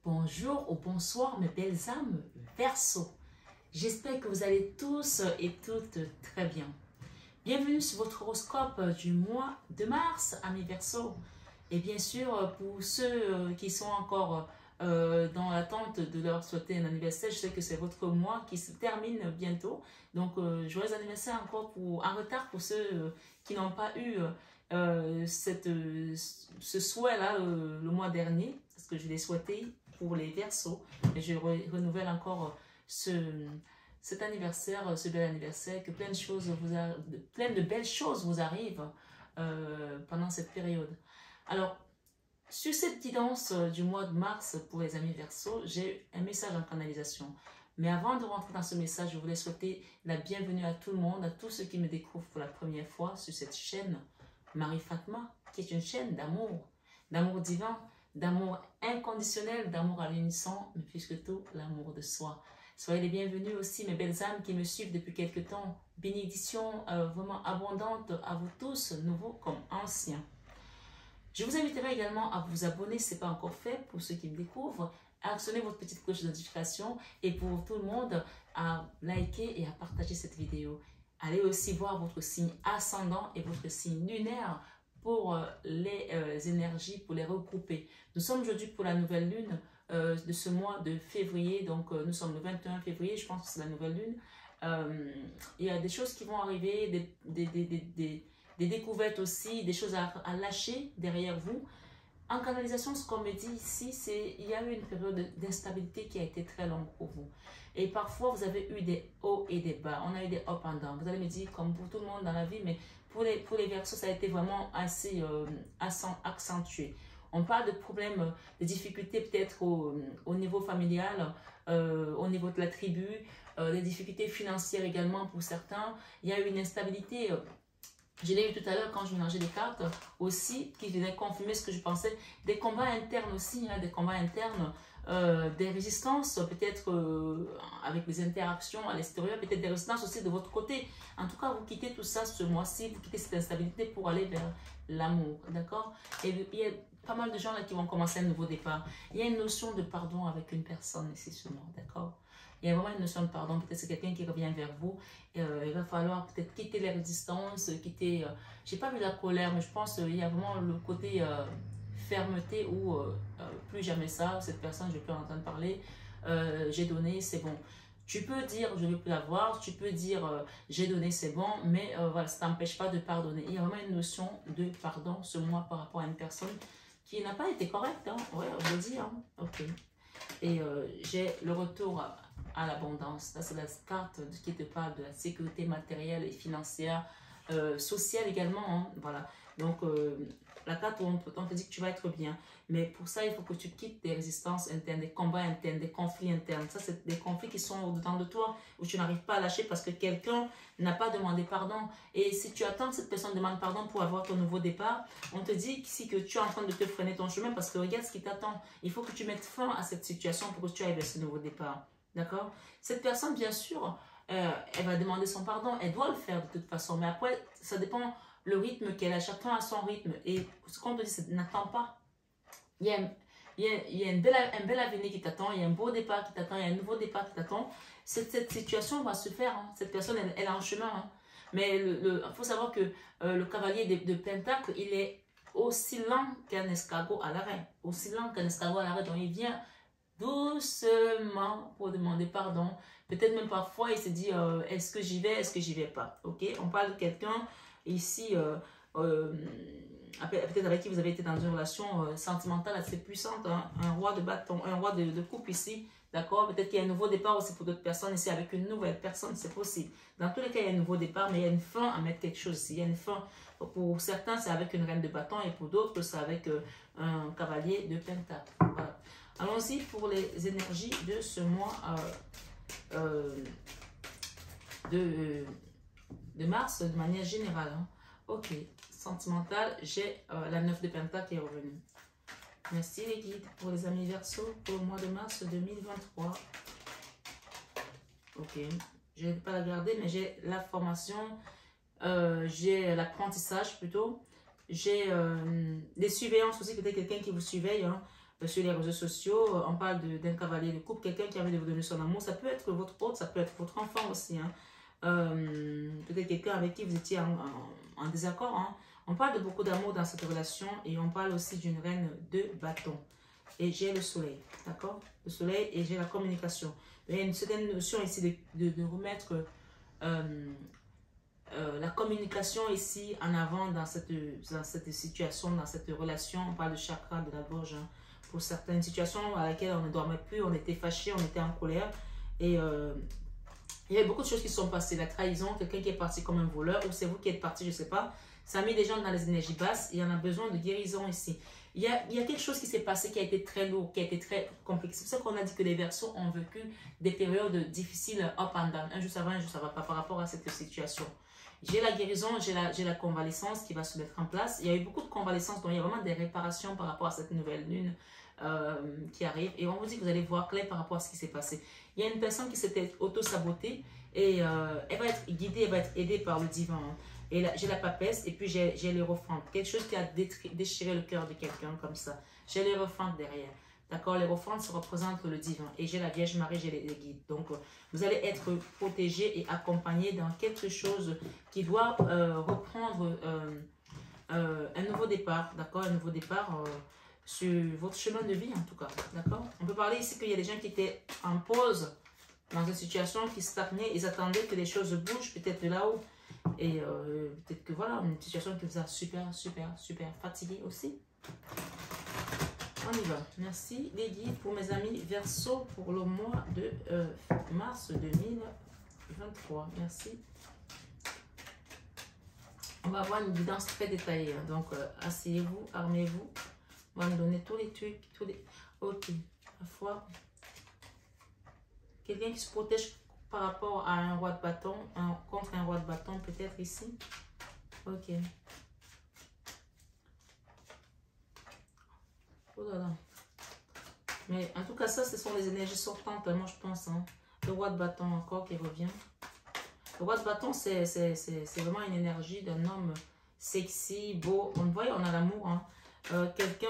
Bonjour ou bonsoir mes belles âmes Verseau. J'espère que vous allez tous et toutes très bien. Bienvenue sur votre horoscope du mois de mars, amis Verseau. Et bien sûr, pour ceux qui sont encore dans l'attente de leur souhaiter un anniversaire, je sais que c'est votre mois qui se termine bientôt. Donc, joyeux anniversaire encore en retard pour ceux qui n'ont pas eu ce souhait-là le mois dernier, parce que je l'ai souhaité pour les Verseaux. Et je renouvelle encore cet anniversaire, ce bel anniversaire, que plein de belles choses vous arrivent pendant cette période. Alors, sur cette guidance du mois de mars pour les amis Verseaux, j'ai un message en canalisation. Mais avant de rentrer dans ce message, je voulais souhaiter la bienvenue à tout le monde, à tous ceux qui me découvrent pour la première fois sur cette chaîne Marie Fatma, qui est une chaîne d'amour divin, d'amour inconditionnel, d'amour à l'unisson, mais plus que tout, l'amour de soi. Soyez les bienvenus aussi, mes belles âmes qui me suivent depuis quelque temps. Bénédictions vraiment abondantes à vous tous, nouveaux comme anciens. Je vous inviterai également à vous abonner si ce n'est pas encore fait, pour ceux qui me découvrent, à actionner votre petite cloche de notification et pour tout le monde, à liker et à partager cette vidéo. Allez aussi voir votre signe ascendant et votre signe lunaire pour les énergies, pour les regrouper. Nous sommes aujourd'hui pour la nouvelle lune de ce mois de février, donc nous sommes le 21 février, je pense que c'est la nouvelle lune. Il y a des choses qui vont arriver, des découvertes aussi, des choses à lâcher derrière vous. En canalisation, ce qu'on me dit ici, c'est qu'il y a eu une période d'instabilité qui a été très longue pour vous. Et parfois, vous avez eu des hauts et des bas. On a eu des up and down. Vous allez me dire, comme pour tout le monde dans la vie, mais pour les Verseaux, ça a été vraiment assez accentué. On parle de problèmes, de difficultés peut-être au niveau familial, au niveau de la tribu, des difficultés financières également pour certains. Il y a eu une instabilité. Je l'ai eu tout à l'heure quand je mélangeais des cartes aussi, qui venaient confirmer ce que je pensais. Des combats internes aussi, hein, des combats internes, des résistances, peut-être avec les interactions à l'extérieur, peut-être des résistances aussi de votre côté. En tout cas, vous quittez tout ça ce mois-ci, vous quittez cette instabilité pour aller vers l'amour, d'accord? Et il y a pas mal de gens là qui vont commencer un nouveau départ. Il y a une notion de pardon avec une personne ici seulement, d'accord? Il y a vraiment une notion de pardon, peut-être c'est quelqu'un qui revient vers vous. Il va falloir peut-être quitter les résistances, quitter... j'ai pas vu la colère, mais je pense qu'il y a vraiment le côté fermeté où plus jamais ça, cette personne, je ne vais plus en entendre parler, j'ai donné, c'est bon. Tu peux dire, je ne veux plus l'avoir, tu peux dire, j'ai donné, c'est bon, mais voilà, ça ne t'empêche pas de pardonner. Il y a vraiment une notion de pardon ce mois par rapport à une personne qui n'a pas été correcte, hein. Ouais, on le dit, hein. Ok. Et j'ai le retour à l'abondance. Ça, c'est la carte qui te parle de la sécurité matérielle et financière, sociale également, hein. Voilà. Donc, la carte où on te dit que tu vas être bien. Mais pour ça, il faut que tu quittes des résistances internes, des combats internes, des conflits internes. Ça, c'est des conflits qui sont au-dedans de toi, où tu n'arrives pas à lâcher parce que quelqu'un n'a pas demandé pardon. Et si tu attends que cette personne demande pardon pour avoir ton nouveau départ, on te dit ici que tu es en train de te freiner ton chemin parce que regarde ce qui t'attend. Il faut que tu mettes fin à cette situation pour que tu ailles vers ce nouveau départ. D'accord? Cette personne, bien sûr, elle va demander son pardon. Elle doit le faire de toute façon. Mais après, ça dépend le rythme qu'elle a. Chacun a son rythme. Et ce qu'on te dit, c'est n'attends pas. Il y a un bel avenir qui t'attend. Il y a un beau départ qui t'attend. Il y a un nouveau départ qui t'attend. Cette situation va se faire. Hein. Cette personne, elle est en chemin. Hein. Mais il faut savoir que le cavalier de Pentacle, il est aussi lent qu'un escargot à l'arrêt. Aussi lent qu'un escargot à l'arrêt. Donc, il vient doucement pour demander pardon. Peut-être même parfois, il se dit, est-ce que j'y vais, est-ce que j'y vais pas? Ok, on parle de quelqu'un ici, peut-être avec qui vous avez été dans une relation sentimentale assez puissante, hein? Un roi de bâton, un roi de coupe ici, d'accord? Peut-être qu'il y a un nouveau départ aussi pour d'autres personnes ici avec une nouvelle personne, c'est possible. Dans tous les cas, il y a un nouveau départ, mais il y a une fin à mettre quelque chose ici. Il y a une fin. Pour certains, c'est avec une reine de bâton et pour d'autres, c'est avec un cavalier de pentacle. Voilà. Allons-y pour les énergies de ce mois de mars de manière générale. Hein. Ok, sentimental, j'ai la 9 de pentacle qui est revenue. Merci les guides pour les amis Verseaux pour le mois de mars 2023. Ok, je ne vais pas la garder, mais j'ai la formation, j'ai l'apprentissage plutôt. J'ai des surveillances aussi, peut-être quelqu'un qui vous surveille. Hein. sur les réseaux sociaux. On parle d'un cavalier de couple, quelqu'un qui a envie de vous donner son amour. Ça peut être votre hôte, ça peut être votre enfant aussi. Hein. Peut-être quelqu'un avec qui vous étiez en désaccord. Hein. On parle de beaucoup d'amour dans cette relation et on parle aussi d'une reine de bâton. Et j'ai le soleil, d'accord? Le soleil et j'ai la communication. Il y a une certaine notion ici de remettre la communication ici en avant dans cette situation, dans cette relation. On parle de chakra de la gorge. Hein. Pour certaines situations à laquelle on ne dormait plus, on était fâché, on était en colère. Et il y a beaucoup de choses qui sont passées. La trahison, quelqu'un qui est parti comme un voleur, ou c'est vous qui êtes parti, je ne sais pas. Ça a mis des gens dans les énergies basses. Il y en a besoin de guérison ici. Il y a quelque chose qui s'est passé qui a été très lourd, qui a été très complexe. C'est pour ça qu'on a dit que les Verseaux ont vécu des périodes difficiles up and down. Un jour ça va, un jour ça va pas par rapport à cette situation. J'ai la guérison, j'ai la convalescence qui va se mettre en place. Il y a eu beaucoup de convalescence, donc il y a vraiment des réparations par rapport à cette nouvelle lune qui arrive. Et on vous dit que vous allez voir clair par rapport à ce qui s'est passé. Il y a une personne qui s'était auto-sabotée et elle va être guidée, elle va être aidée par le divin. Hein. Et j'ai la papesse et puis j'ai l'hérophante. Quelque chose qui a déchiré le cœur de quelqu'un comme ça. J'ai l'hérophante derrière. D'accord, l'hérophante se représente le divin. Et j'ai la Vierge Marie, j'ai les guides. Donc, vous allez être protégé et accompagné dans quelque chose qui doit reprendre un nouveau départ. D'accord, un nouveau départ sur votre chemin de vie en tout cas. D'accord. On peut parler ici qu'il y a des gens qui étaient en pause dans une situation qui stagnaient. Ils attendaient que les choses bougent peut-être de là-haut. Et peut-être que voilà, une situation qui vous a super fatigué aussi. On y va. Merci les guides pour mes amis Verseau pour le mois de mars 2023. Merci. On va avoir une guidance très détaillée. Hein. Donc, asseyez-vous, armez-vous. On va me donner tous les trucs. Ok. La foi. Quelqu'un qui se protège par rapport à un roi de bâton, contre un roi de bâton, peut-être ici. Ok. Oh là là. Mais en tout cas, ça, ce sont les énergies sortantes, moi je pense. Hein. Le roi de bâton encore qui revient. Le roi de bâton, c'est vraiment une énergie d'un homme sexy, beau. On le voit, on a l'amour. Hein. Quelqu'un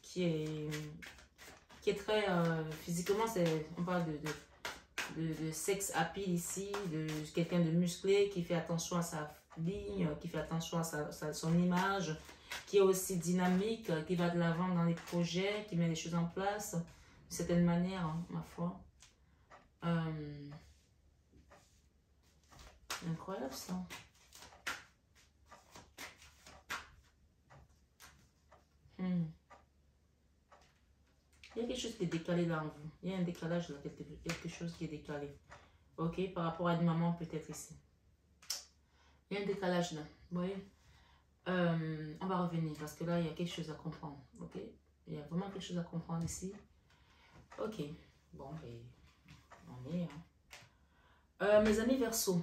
qui est très physiquement, on parle de sex appeal ici, de quelqu'un de musclé qui fait attention à sa ligne, qui fait attention à son image, qui est aussi dynamique, qui va de l'avant dans les projets, qui met les choses en place d'une certaine manière, hein, ma foi. Incroyable ça. Il y a quelque chose qui est décalé dans vous. Il y a un décalage là, quelque chose qui est décalé. Ok, par rapport à une maman peut-être ici. Il y a un décalage là. Vous voyez, on va revenir parce que là, il y a quelque chose à comprendre. Ok, il y a vraiment quelque chose à comprendre ici. Ok, bon, on est. Hein. Mes amis Verseau,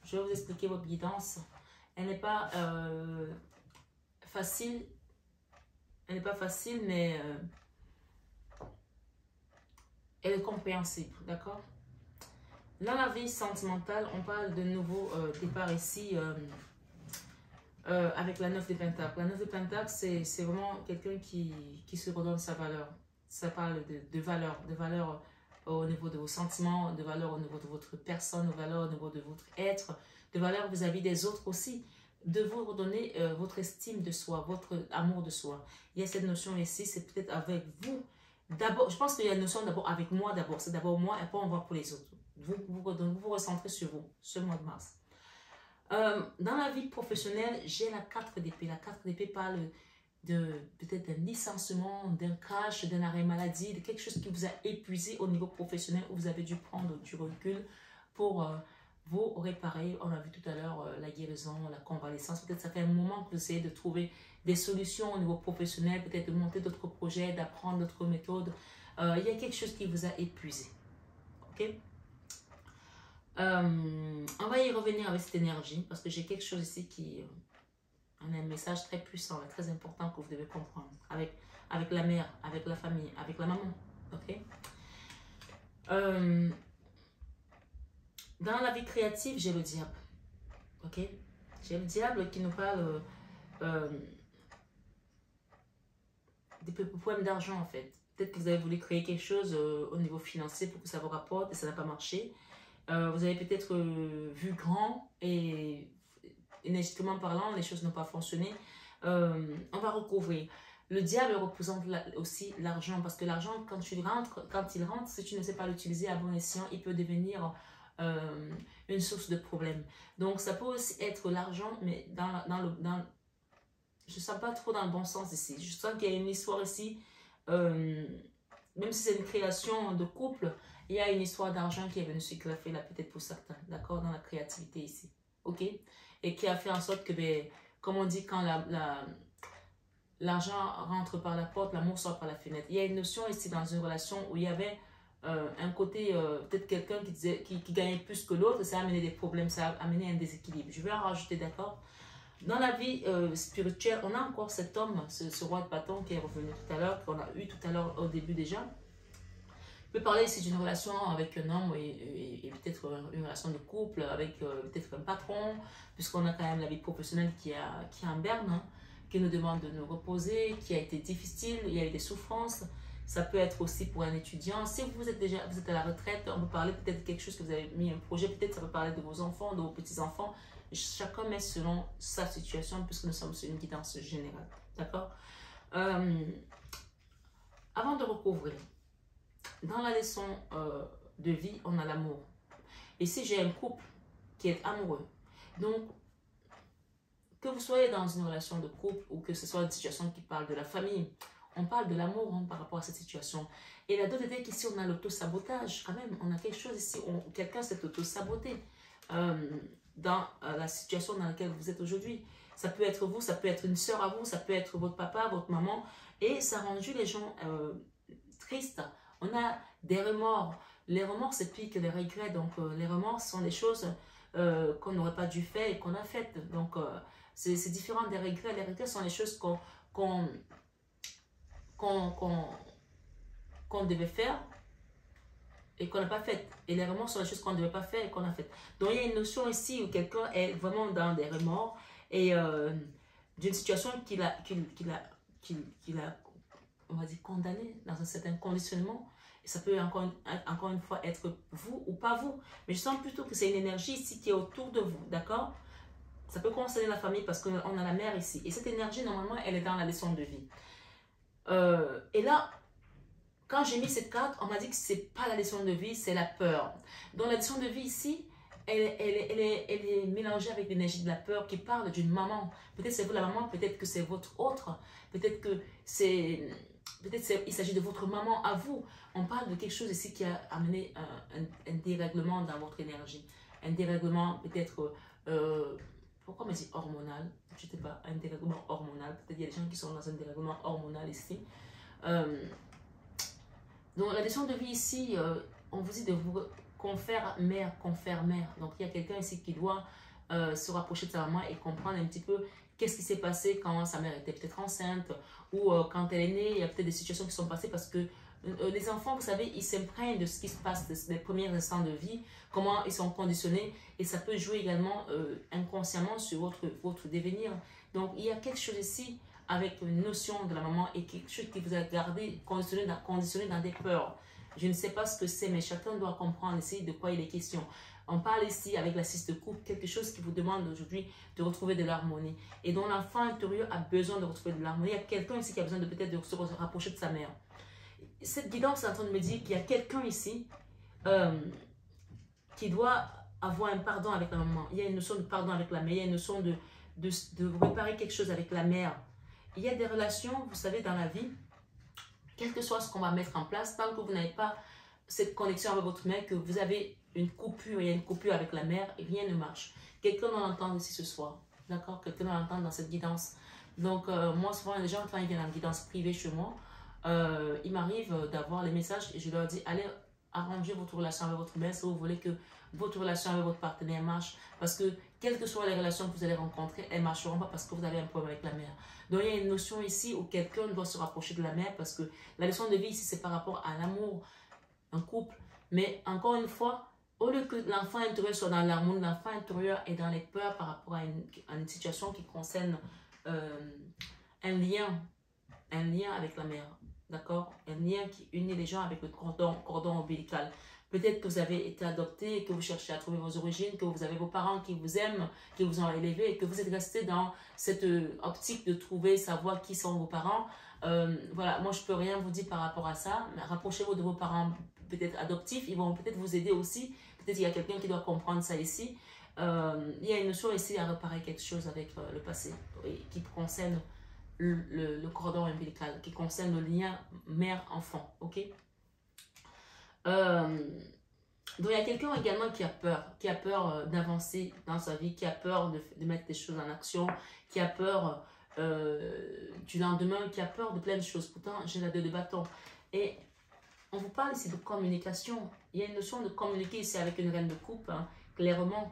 je vais vous expliquer votre guidance. Elle n'est pas facile. Elle n'est pas facile, mais elle est compréhensible, d'accord? Dans la vie sentimentale, on parle de nouveau départ ici avec la 9 de Pentacle. La 9 de Pentacle, c'est vraiment quelqu'un qui se redonne sa valeur. Ça parle de valeur au niveau de vos sentiments, de valeur au niveau de votre personne, de valeur au niveau de votre être, de valeur vis-à-vis des autres aussi, de vous redonner votre estime de soi, votre amour de soi. Il y a cette notion ici, c'est peut-être avec vous. D'abord, je pense qu'il y a une notion d'abord avec moi d'abord. C'est d'abord moi et après on va pour les autres. Vous recentrez sur vous, ce mois de mars. Dans la vie professionnelle, j'ai la 4 d'épée. La 4 d'épée parle peut-être d'un licenciement, d'un crash, d'un arrêt maladie, de quelque chose qui vous a épuisé au niveau professionnel où vous avez dû prendre du recul pour vous réparer. On a vu tout à l'heure la guérison, la convalescence. Peut-être ça fait un moment que vous essayez de trouver des solutions au niveau professionnel, peut-être de monter d'autres projets, d'apprendre d'autres méthodes. Il y a quelque chose qui vous a épuisé. Ok? On va y revenir avec cette énergie parce que j'ai quelque chose ici qui on a un message très puissant, très important que vous devez comprendre avec la mère, avec la famille, avec la maman. Ok. Dans la vie créative, j'ai le diable. Ok. J'ai le diable qui nous parle des problèmes d'argent en fait. Peut-être que vous avez voulu créer quelque chose au niveau financier pour que ça vous rapporte et ça n'a pas marché. Vous avez peut-être vu grand et énergétiquement parlant, les choses n'ont pas fonctionné. On va recouvrir. Le diable représente aussi l'argent parce que l'argent, quand il rentre, si tu ne sais pas l'utiliser à bon escient, il peut devenir une source de problème. Donc, ça peut aussi être l'argent, mais je ne sens pas trop dans le bon sens ici. Je sens qu'il y a une histoire ici, même si c'est une création de couple, il y a une histoire d'argent qui est venue se greffer là, peut-être pour certains, d'accord, dans la créativité ici, ok? Et qui a fait en sorte que, ben, comme on dit, quand l'argent rentre par la porte, l'amour sort par la fenêtre. Il y a une notion ici dans une relation où il y avait un côté, peut-être quelqu'un qui gagnait plus que l'autre, ça a amené des problèmes, ça a amené un déséquilibre. Je vais en rajouter, d'accord? Dans la vie spirituelle, on a encore cet homme, ce roi de bâton qui est revenu tout à l'heure, qu'on a eu tout à l'heure au début déjà. Je peux parler ici d'une relation avec un homme et peut-être une relation de couple avec peut-être un patron, puisqu'on a quand même la vie professionnelle qui est en berne, hein, qui nous demande de nous reposer, qui a été difficile, il y a eu des souffrances. Ça peut être aussi pour un étudiant. Si vous êtes à la retraite, on peut parler peut-être de quelque chose que vous avez mis un projet, peut-être ça peut parler de vos enfants, de vos petits-enfants. Chacun met selon sa situation, puisque nous sommes sur une guidance générale. D'accord? Avant de recouvrir, dans la leçon de vie, on a l'amour. Et si j'ai un couple qui est amoureux, donc, que vous soyez dans une relation de couple ou que ce soit une situation qui parle de la famille, on parle de l'amour par rapport à cette situation. Et la donnée est qu'ici, on a l'auto-sabotage. Quand même, on a quelque chose ici. Quelqu'un s'est auto-saboté dans la situation dans laquelle vous êtes aujourd'hui. Ça peut être vous, ça peut être une soeur à vous, ça peut être votre papa, votre maman. Et ça a rendu les gens tristes. On a des remords. Les remords, c'est pire que les regrets. Donc, les remords sont des choses qu'on n'aurait pas dû faire et qu'on a faites. Donc, c'est différent des regrets. Les regrets sont les choses qu'on devait faire et qu'on n'a pas faites. Et les remords sont les choses qu'on ne devait pas faire et qu'on a faites. Donc, il y a une notion ici où quelqu'un est vraiment dans des remords et d'une situation qu'il a, on va dire, condamné dans un certain conditionnement. Et ça peut encore une fois être vous ou pas vous. Mais je sens plutôt que c'est une énergie ici qui est autour de vous, d'accord? Ça peut concerner la famille parce qu'on a la mère ici. Et cette énergie, normalement, elle est dans la leçon de vie. Et là, quand j'ai mis cette carte, on m'a dit que ce n'est pas la leçon de vie, c'est la peur. Donc la leçon de vie ici, elle est mélangée avec l'énergie de la peur qui parle d'une maman. Peut-être c'est vous la maman, peut-être que c'est votre autre. Peut-être que il s'agit de votre maman à vous. On parle de quelque chose ici qui a amené un dérèglement dans votre énergie. Un dérèglement peut-être, pourquoi on me dit hormonal? Je ne sais pas, un dérèglement hormonal. Peut-être qu'il y a des gens qui sont dans un dérèglement hormonal ici. Donc la leçon de vie ici, on vous dit de vous confère mère. Donc il y a quelqu'un ici qui doit se rapprocher de sa maman et comprendre un petit peu qu'est-ce qui s'est passé quand sa mère était peut-être enceinte ou quand elle est née. Il y a peut-être des situations qui sont passées parce que les enfants, vous savez, ils s'imprègnent de ce qui se passe, des premiers instants de vie, comment ils sont conditionnés et ça peut jouer également inconsciemment sur votre devenir. Donc il y a quelque chose ici avec une notion de la maman et quelque chose qui vous a gardé conditionné dans des peurs. Je ne sais pas ce que c'est, mais chacun doit comprendre ici de quoi il est question. On parle ici avec la six de coupe, quelque chose qui vous demande aujourd'hui de retrouver de l'harmonie. Et dont l'enfant intérieur a besoin de retrouver de l'harmonie. Il y a quelqu'un ici qui a besoin de peut-être de se rapprocher de sa mère. Cette guidance est en train de me dire qu'il y a quelqu'un ici qui doit avoir un pardon avec la maman. Il y a une notion de pardon avec la mère. Il y a une notion de réparer quelque chose avec la mère. Il y a des relations, vous savez, dans la vie, quel que soit ce qu'on va mettre en place, tant que vous n'avez pas cette connexion avec votre mère, que vous avez une coupure, il y a une coupure avec la mère, et rien ne marche. Quelqu'un doit l'entendre ici ce soir, d'accord? Quelqu'un doit l'entendre dans cette guidance. Donc, moi, souvent, les gens, quand ils viennent en guidance privée chez moi, il m'arrive d'avoir les messages et je leur dis, allez arranger votre relation avec votre mère si vous voulez que votre relation avec votre partenaire marche. Parce que, quelles que soient les relations que vous allez rencontrer, elles ne marcheront pas parce que vous avez un problème avec la mère. Donc, il y a une notion ici où quelqu'un doit se rapprocher de la mère parce que la leçon de vie ici, c'est par rapport à l'amour, un couple. Mais encore une fois, au lieu que l'enfant intérieur soit dans l'harmonie, l'enfant intérieur est dans les peurs par rapport à une situation qui concerne un lien un lien avec la mère, d'accord? Un lien qui unit les gens avec le cordon ombilical. Peut-être que vous avez été adopté, que vous cherchez à trouver vos origines, que vous avez vos parents qui vous aiment, qui vous ont élevé, et que vous êtes resté dans cette optique de trouver, savoir qui sont vos parents. Voilà, moi je peux rien vous dire par rapport à ça, mais rapprochez-vous de vos parents peut-être adoptifs, ils vont peut-être vous aider aussi. Peut-être qu'il y a quelqu'un qui doit comprendre ça ici. Il y a une notion ici à réparer quelque chose avec le passé, qui concerne le cordon ombilical, qui concerne le lien mère-enfant, ok? Donc il y a quelqu'un également qui a peur d'avancer dans sa vie, qui a peur de mettre des choses en action, qui a peur du lendemain, qui a peur de plein de choses. Pourtant, j'ai la 2 de bâton. Et on vous parle ici de communication. Il y a une notion de communiquer ici avec une reine de coupe, hein, clairement.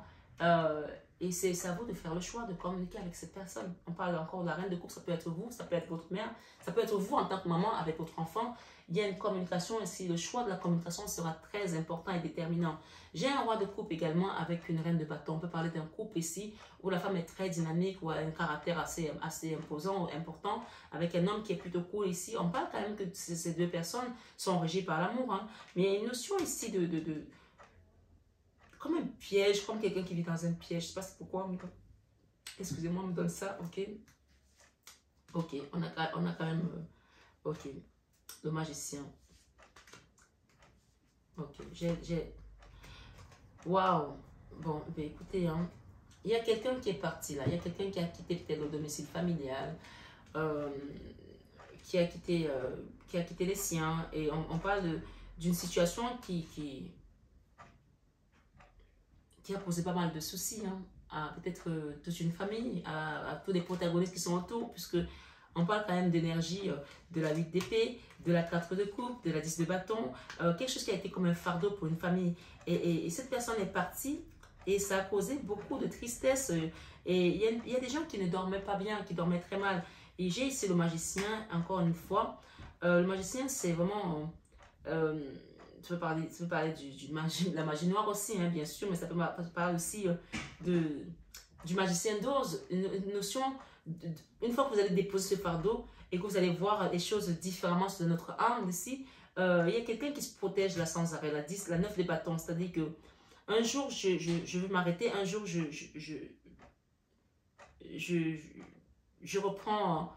Et c'est à vous de faire le choix de communiquer avec cette personne. On parle encore de la reine de coupe, ça peut être vous, ça peut être votre mère, ça peut être vous en tant que maman avec votre enfant. Il y a une communication ici, le choix de la communication sera très important et déterminant. J'ai un roi de coupe également avec une reine de bâton. On peut parler d'un couple ici où la femme est très dynamique, ou a un caractère assez imposant ou important, avec un homme qui est plutôt cool ici. On parle quand même que ces 2 personnes sont régies par l'amour, hein. Mais il y a une notion ici comme un piège, comme quelqu'un qui vit dans un piège. Je ne sais pas pourquoi, mais excusez-moi, on me donne ça, ok? Ok, on a quand même, ok, le magicien. Ok, waouh! Bon, ben écoutez, hein, il y a quelqu'un qui est parti là, il y a quelqu'un qui a quitté peut-être le domicile familial, qui a quitté les siens, et on parle d'une situation qui a posé pas mal de soucis, hein, à peut-être toute une famille, à tous les protagonistes qui sont autour, puisque on parle quand même d'énergie de la 8 d'épée, de la 4 de coupe, de la 10 de bâton, quelque chose qui a été comme un fardeau pour une famille. Et cette personne est partie et ça a causé beaucoup de tristesse. Et il y a des gens qui ne dormaient pas bien, qui dormaient très mal. Et j'ai ici le magicien, encore une fois. Le magicien, c'est vraiment... tu peux parler de la magie noire aussi, hein, bien sûr, mais ça peut parler aussi du magicien d'Oz, une notion, une fois que vous allez déposer ce fardeau et que vous allez voir les choses différemment sur notre âme ici, il y a quelqu'un qui se protège là sans arrêt, la 10, la 9 des bâtons, c'est-à-dire que un jour je veux m'arrêter, un jour je reprends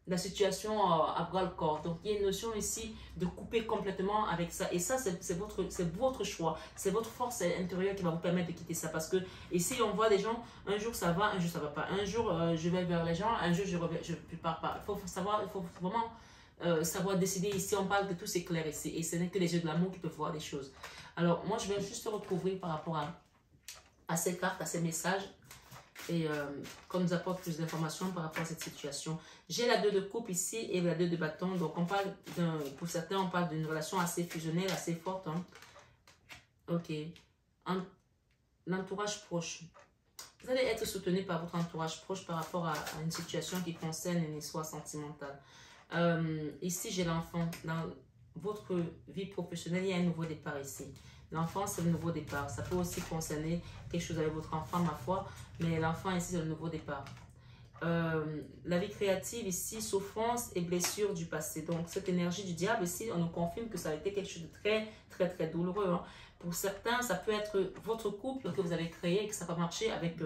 la situation à bras le corps. Donc, il y a une notion ici de couper complètement avec ça. Et ça, c'est votre choix. C'est votre force intérieure qui va vous permettre de quitter ça. Parce que ici, on voit des gens, un jour ça va, un jour ça va pas. Un jour, je vais vers les gens, un jour, je ne pars pas. Il faut vraiment savoir décider. Ici, on parle de tout, c'est clair ici. Et ce n'est que les yeux de l'amour qui peuvent voir des choses. Alors, moi, je vais juste recouvrir par rapport à ces cartes, à ces messages. Et qu'on nous apporte plus d'informations par rapport à cette situation. J'ai la 2 de coupe ici et la 2 de bâton. Donc, on parle pour certains, on parle d'une relation assez fusionnelle, assez forte. Hein. Ok. L'entourage proche. Vous allez être soutenu par votre entourage proche par rapport à une situation qui concerne une histoire sentimentale. Ici, j'ai l'enfant. Dans votre vie professionnelle, il y a un nouveau départ ici. L'enfant, c'est le nouveau départ. Ça peut aussi concerner quelque chose avec votre enfant, ma foi. Mais l'enfant, ici, c'est le nouveau départ. La vie créative, ici, souffrance et blessure du passé. Donc, cette énergie du diable, ici, on nous confirme que ça a été quelque chose de très, très, très douloureux. Hein. Pour certains, ça peut être votre couple que vous avez créé et que ça n'a pas marché avec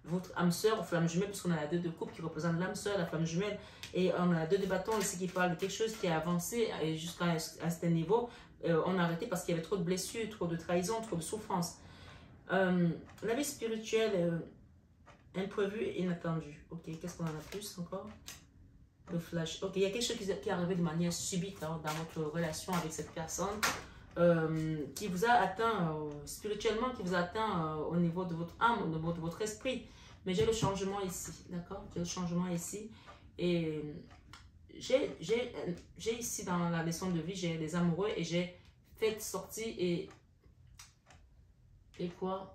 votre âme sœur ou flamme jumelle, puisqu'on a la 2 de coupe qui représente l'âme sœur, la flamme jumelle. Et on a la 2 de bâton ici qui parle de quelque chose qui a avancé jusqu'à un certain niveau. On a arrêté parce qu'il y avait trop de blessures, trop de trahison, trop de souffrance. La vie spirituelle, imprévue et inattendue. Ok, qu'est-ce qu'on en a plus encore? Le flash. Ok, il y a quelque chose qui est arrivé de manière subite hein, dans votre relation avec cette personne qui vous a atteint spirituellement, qui vous a atteint au niveau de votre âme, au niveau de votre esprit. Mais j'ai le changement ici, d'accord? J'ai le changement ici. Et j'ai ici dans la leçon de vie, j'ai des amoureux et j'ai fait sortie et quoi?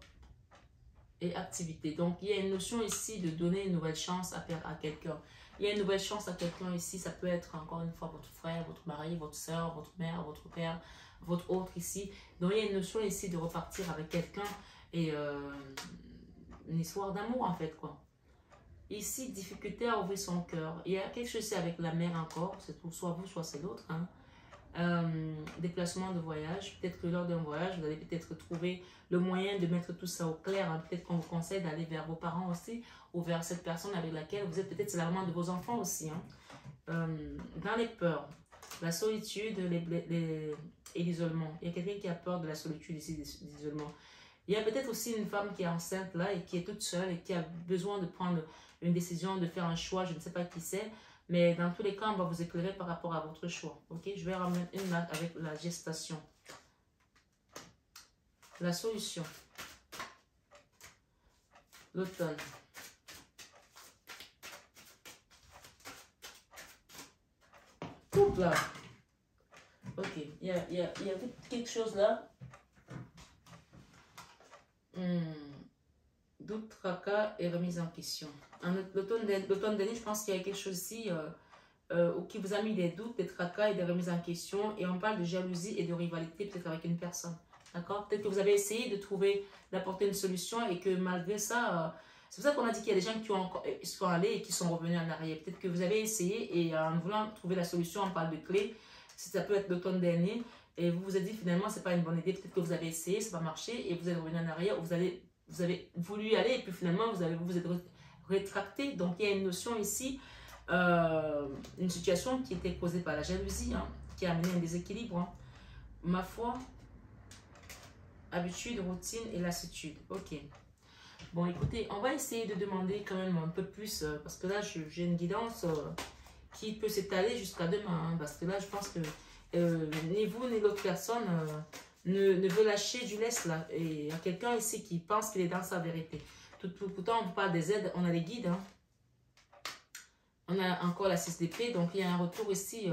Et activité. Donc, il y a une notion ici de donner une nouvelle chance à quelqu'un. Il y a une nouvelle chance à quelqu'un ici. Ça peut être encore une fois votre frère, votre mari, votre soeur, votre mère, votre père, votre autre ici. Donc, il y a une notion ici de repartir avec quelqu'un et une histoire d'amour en fait, quoi. Ici, difficulté à ouvrir son cœur. Il y a quelque chose ici avec la mère encore. C'est soit vous, soit c'est l'autre. Hein. Déplacement de voyage. Peut-être que lors d'un voyage, vous allez peut-être trouver le moyen de mettre tout ça au clair. Hein. Peut-être qu'on vous conseille d'aller vers vos parents aussi ou vers cette personne avec laquelle vous êtes. Peut-être c'est la maman de vos enfants aussi. Hein. Dans les peurs, la solitude et l'isolement. Il y a quelqu'un qui a peur de la solitude ici, de l'isolement. Il y a peut-être aussi une femme qui est enceinte là et qui est toute seule et qui a besoin de prendre une décision, de faire un choix. Je ne sais pas qui c'est. Mais dans tous les cas, on va vous éclairer par rapport à votre choix. Ok, je vais ramener une là avec la gestation. La solution. L'automne. Tout là. Ok, il y a quelque chose là. Doute, tracas et remise en question. L'automne dernier, je pense qu'il y a quelque chose ici qui vous a mis des doutes, des tracas et des remises en question. Et on parle de jalousie et de rivalité peut-être avec une personne. D'accord? Peut-être que vous avez essayé de trouver, d'apporter une solution et que malgré ça, c'est pour ça qu'on a dit qu'il y a des gens qui sont allés et qui sont revenus en arrière. Peut-être que vous avez essayé et en voulant trouver la solution, on parle de clé. Ça peut être l'automne dernier. Et vous vous êtes dit finalement, c'est pas une bonne idée. Peut-être que vous avez essayé, ça n'a pas marché et vous êtes revenu en arrière. Vous avez voulu y aller et puis finalement, vous êtes rétracté. Donc, il y a une notion ici, une situation qui était causée par la jalousie, hein, qui a amené un déséquilibre. Hein. Ma foi, habitude, routine et lassitude. Ok. Bon, écoutez, on va essayer de demander quand même un peu plus, parce que là, j'ai une guidance qui peut s'étaler jusqu'à demain. Hein, parce que là, je pense que ni vous ni l'autre personne ne veut lâcher du lest là. Et il y a quelqu'un ici qui pense qu'il est dans sa vérité. Pourtant, on vous parle des aides, on a les guides. Hein. On a encore la 6 d'épée, donc il y a un retour ici.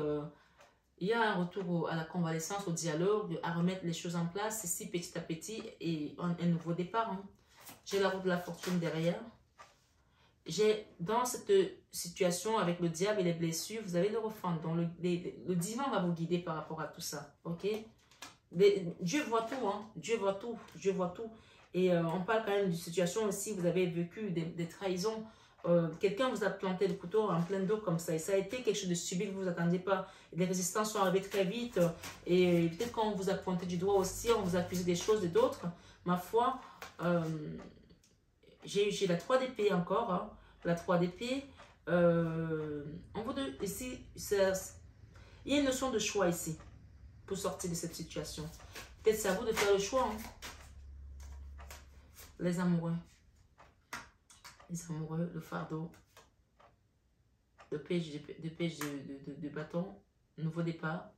Il y a un retour à la convalescence, au dialogue, à remettre les choses en place ici petit à petit et un nouveau départ. Hein. J'ai la roue de la fortune derrière. J'ai dans cette situation avec le diable et les blessures, vous avez le refend. Donc le divin va vous guider par rapport à tout ça. Ok? Dieu voit tout, hein. Dieu voit tout. Dieu voit tout. Et on parle quand même d'une situation aussi, vous avez vécu des trahisons. Quelqu'un vous a planté le couteau en plein dos comme ça. Et ça a été quelque chose de subit que vous ne vous attendiez pas. Les résistances sont arrivées très vite. Et peut-être qu'on vous a pointé du doigt aussi, on vous a accusé des choses et d'autres. Ma foi, j'ai la 3 d'épée encore. Hein. La 3 d'épée. On vous donne ici, il y a une notion de choix ici pour sortir de cette situation. Peut-être c'est à vous de faire le choix. Hein. Les amoureux. Les amoureux, le fardeau. Le page de bâton. Nouveau départ.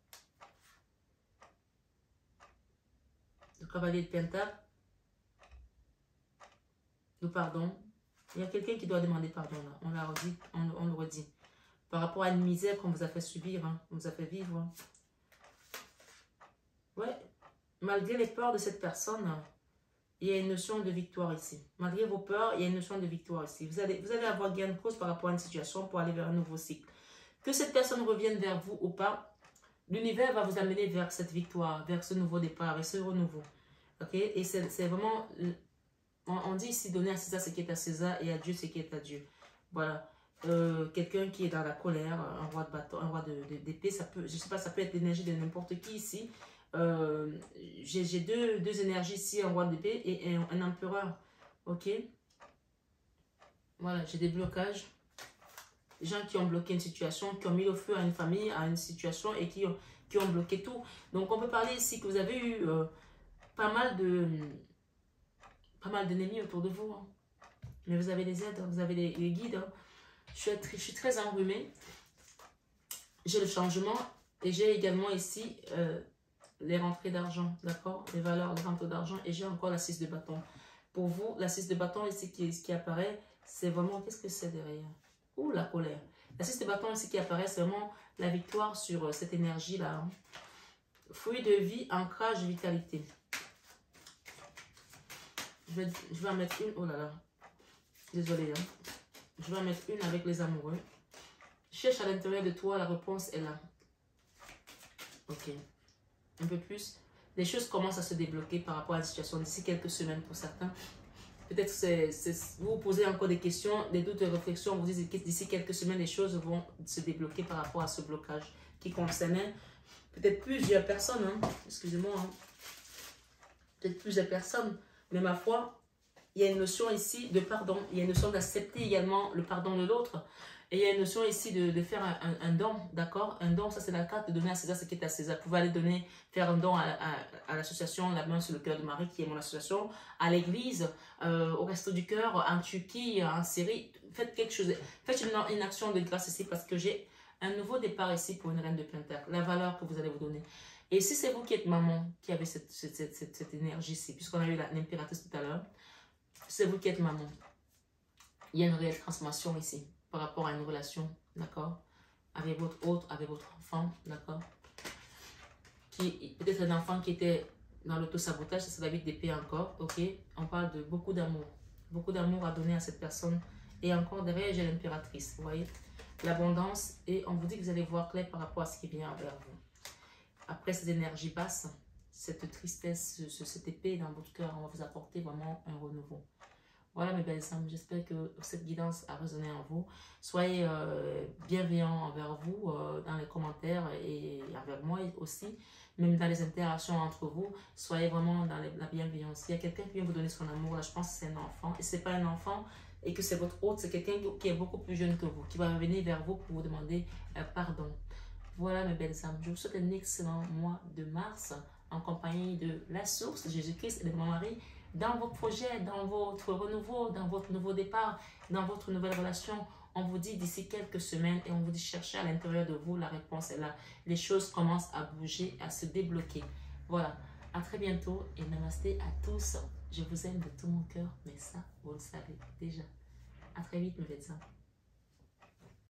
Le cavalier de pentacle. Le pardon. Il y a quelqu'un qui doit demander pardon là. On l'a redit, on le redit. Par rapport à une misère qu'on vous a fait subir, hein, qu'on vous a fait vivre. Hein. Ouais. Malgré les peurs de cette personne, il y a une notion de victoire ici. Malgré vos peurs, il y a une notion de victoire ici. Vous allez avoir gain de cause par rapport à une situation pour aller vers un nouveau cycle. Que cette personne revienne vers vous ou pas, l'univers va vous amener vers cette victoire, vers ce nouveau départ, vers ce renouveau. Ok? Et c'est vraiment... On dit ici, donner à César ce qui est à César et à Dieu ce qui est à Dieu. Voilà. Quelqu'un qui est dans la colère, un roi de bâton, un roi d'épée, ça peut, je sais pas, ça peut être l'énergie de n'importe qui ici. J'ai deux énergies ici, un roi d'épée et un empereur. Ok. Voilà, j'ai des blocages. Des gens qui ont bloqué une situation, qui ont mis le feu à une famille, à une situation et qui ont bloqué tout. Donc on peut parler ici que vous avez eu pas mal d'ennemis autour de vous. Hein. Mais vous avez les aides, vous avez les guides. Hein. Je suis très enrhumée. J'ai le changement et j'ai également ici les rentrées d'argent, d'accord? Les valeurs de rentrées d'argent et j'ai encore la 6 de bâton. Pour vous, la 6 de bâton ici qui apparaît, c'est vraiment, qu'est-ce que c'est derrière? Ouh, la colère. La 6 de bâton ici qui apparaît, c'est vraiment la victoire sur cette énergie-là. Hein. Fruit de vie, ancrage, vitalité. Je vais en mettre une, oh là là, désolé, hein. Je vais en mettre une avec les amoureux. Cherche à l'intérieur de toi, la réponse est là. Ok, un peu plus. Les choses commencent à se débloquer par rapport à la situation d'ici quelques semaines pour certains. Peut-être vous vous posez encore des questions, des doutes, des réflexions. Vous dites que d'ici quelques semaines, les choses vont se débloquer par rapport à ce blocage qui concernait peut-être plusieurs personnes. Hein. Excusez-moi. Hein. Peut-être plusieurs personnes. Mais ma foi, il y a une notion ici de pardon. Il y a une notion d'accepter également le pardon de l'autre. Et il y a une notion ici de faire un don, d'accord? Un don, ça c'est la carte de donner à César ce qui est à César. Vous pouvez aller donner, faire un don à l'association La Main sur le cœur de Marie, qui est mon association, à l'église, au Resto du Cœur, en Turquie, en Syrie. Faites quelque chose, faites une action de grâce ici parce que j'ai un nouveau départ ici pour une reine de Pentacle. La valeur que vous allez vous donner. Et si c'est vous qui êtes maman, qui avez cette énergie ici, puisqu'on a eu l'impératrice tout à l'heure, c'est vous qui êtes maman. Il y a une réelle transformation ici par rapport à une relation, d'accord, avec votre autre, avec votre enfant, d'accord, qui peut-être un enfant qui était dans l'auto-sabotage, c'est la vie d'épée encore, ok, on parle de beaucoup d'amour à donner à cette personne, et encore derrière, j'ai l'impératrice, vous voyez, l'abondance, et on vous dit que vous allez voir clair par rapport à ce qui vient vers vous. Après cette énergie basse, cette tristesse, cette épée dans votre cœur, on va vous apporter vraiment un renouveau. Voilà mes belles âmes, j'espère que cette guidance a résonné en vous. Soyez bienveillants envers vous dans les commentaires et envers moi aussi, même dans les interactions entre vous. Soyez vraiment dans la bienveillance. Il y a quelqu'un qui vient vous donner son amour, là je pense que c'est un enfant. Et ce n'est pas un enfant et que c'est votre hôte, c'est quelqu'un qui est beaucoup plus jeune que vous, qui va venir vers vous pour vous demander pardon. Voilà mes belles âmes, je vous souhaite un excellent mois de mars en compagnie de la source, Jésus-Christ et de mon mari, dans vos projets, dans votre renouveau, dans votre nouveau départ, dans votre nouvelle relation. On vous dit d'ici quelques semaines et on vous dit chercher à l'intérieur de vous, la réponse est là. Les choses commencent à bouger, à se débloquer. Voilà, à très bientôt et namasté à tous. Je vous aime de tout mon cœur, mais ça, vous le savez déjà. À très vite mes belles âmes.